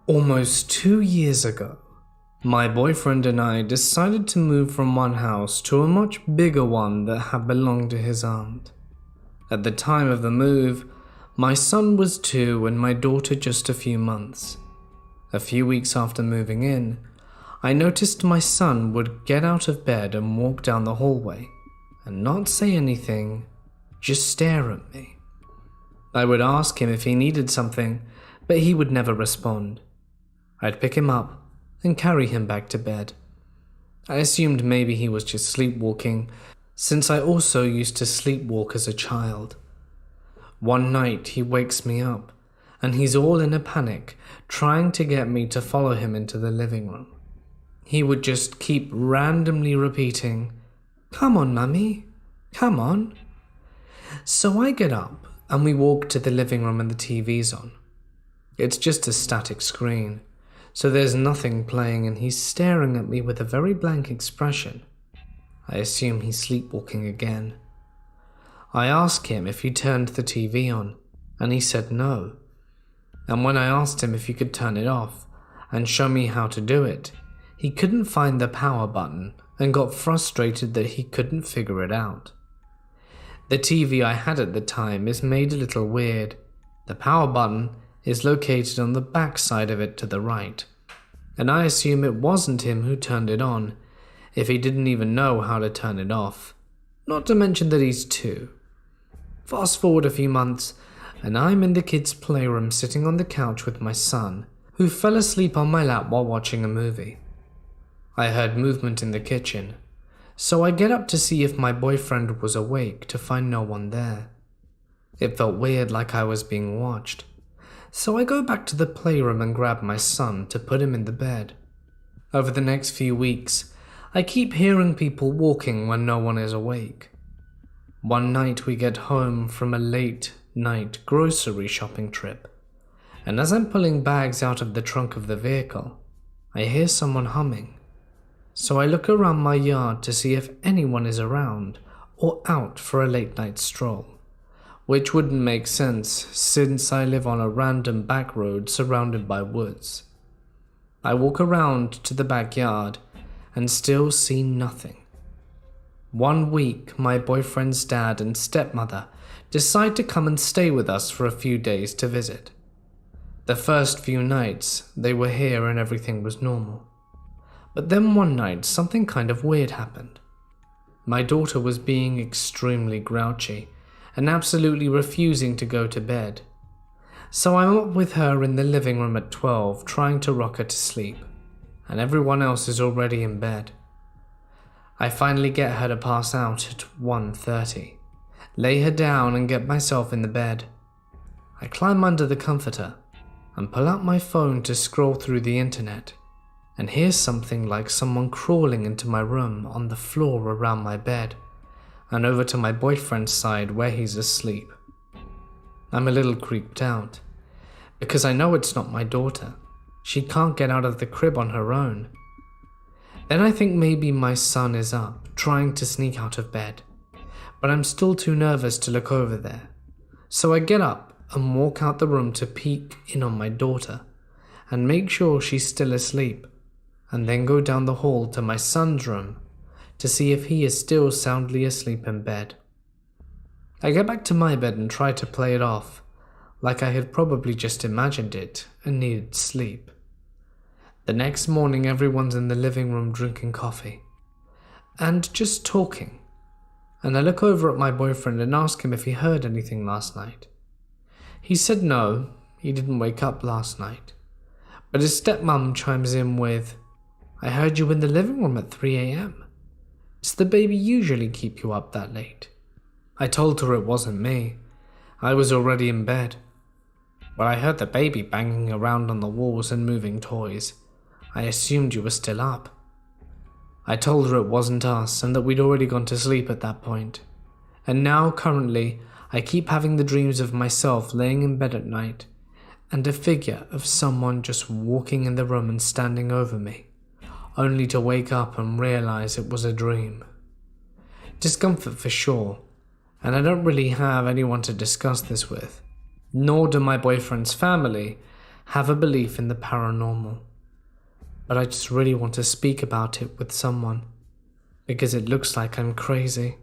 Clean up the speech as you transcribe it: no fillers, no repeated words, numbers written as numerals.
Almost 2 years ago, my boyfriend and I decided to move from one house to a much bigger one that had belonged to his aunt. At the time of the move, my son was 2 and my daughter just a few months. A few weeks after moving in, I noticed my son would get out of bed and walk down the hallway and not say anything, just stare at me. I would ask him if he needed something, but he would never respond. I'd pick him up and carry him back to bed. I assumed maybe he was just sleepwalking, since I also used to sleepwalk as a child. One night he wakes me up, and he's all in a panic, trying to get me to follow him into the living room. He would just keep randomly repeating, "Come on, Mummy, come on." So I get up and we walk to the living room and the TV's on. It's just a static screen, so there's nothing playing, and he's staring at me with a very blank expression. I assume he's sleepwalking again. I ask him if he turned the TV on, and he said no. And when I asked him if he could turn it off and show me how to do it, he couldn't find the power button and got frustrated that he couldn't figure it out. The TV I had at the time is made a little weird. The power button is located on the back side of it to the right, and I assume it wasn't him who turned it on, if he didn't even know how to turn it off, not to mention that he's 2. Fast forward a few months, and I'm in the kids' playroom sitting on the couch with my son, who fell asleep on my lap while watching a movie. I heard movement in the kitchen, so I get up to see if my boyfriend was awake, to find no one there. It felt weird, like I was being watched. So I go back to the playroom and grab my son to put him in the bed. Over the next few weeks, I keep hearing people walking when no one is awake. One night we get home from a late night grocery shopping trip, and as I'm pulling bags out of the trunk of the vehicle, I hear someone humming. So I look around my yard to see if anyone is around or out for a late night stroll, which wouldn't make sense since I live on a random back road surrounded by woods. I walk around to the backyard and still see nothing. One week, my boyfriend's dad and stepmother decide to come and stay with us for a few days to visit. The first few nights, they were here and everything was normal. But then one night, something kind of weird happened. My daughter was being extremely grouchy and absolutely refusing to go to bed. So I'm up with her in the living room at 12, trying to rock her to sleep, and everyone else is already in bed. I finally get her to pass out at 1:30, lay her down and get myself in the bed. I climb under the comforter and pull out my phone to scroll through the internet, and hear something like someone crawling into my room on the floor around my bed, and over to my boyfriend's side where he's asleep. I'm a little creeped out, because I know it's not my daughter. She can't get out of the crib on her own. Then I think maybe my son is up, trying to sneak out of bed, but I'm still too nervous to look over there. So I get up and walk out the room to peek in on my daughter, and make sure she's still asleep, and then go down the hall to my son's room to see if he is still soundly asleep in bed. I get back to my bed and try to play it off, like I had probably just imagined it and needed sleep. The next morning, everyone's in the living room drinking coffee and just talking, and I look over at my boyfriend and ask him if he heard anything last night. He said no, he didn't wake up last night, but his stepmom chimes in with, "I heard you in the living room at 3 a.m. Does the baby usually keep you up that late?" I told her it wasn't me. I was already in bed. But I heard the baby banging around on the walls and moving toys. I assumed you were still up. I told her it wasn't us and that we'd already gone to sleep at that point. And now, currently, I keep having the dreams of myself laying in bed at night and a figure of someone just walking in the room and standing over me, only to wake up and realize it was a dream. Discomfort for sure, and I don't really have anyone to discuss this with, nor do my boyfriend's family, have a belief in the paranormal, but I just really want to speak about it with someone, because it looks like I'm crazy.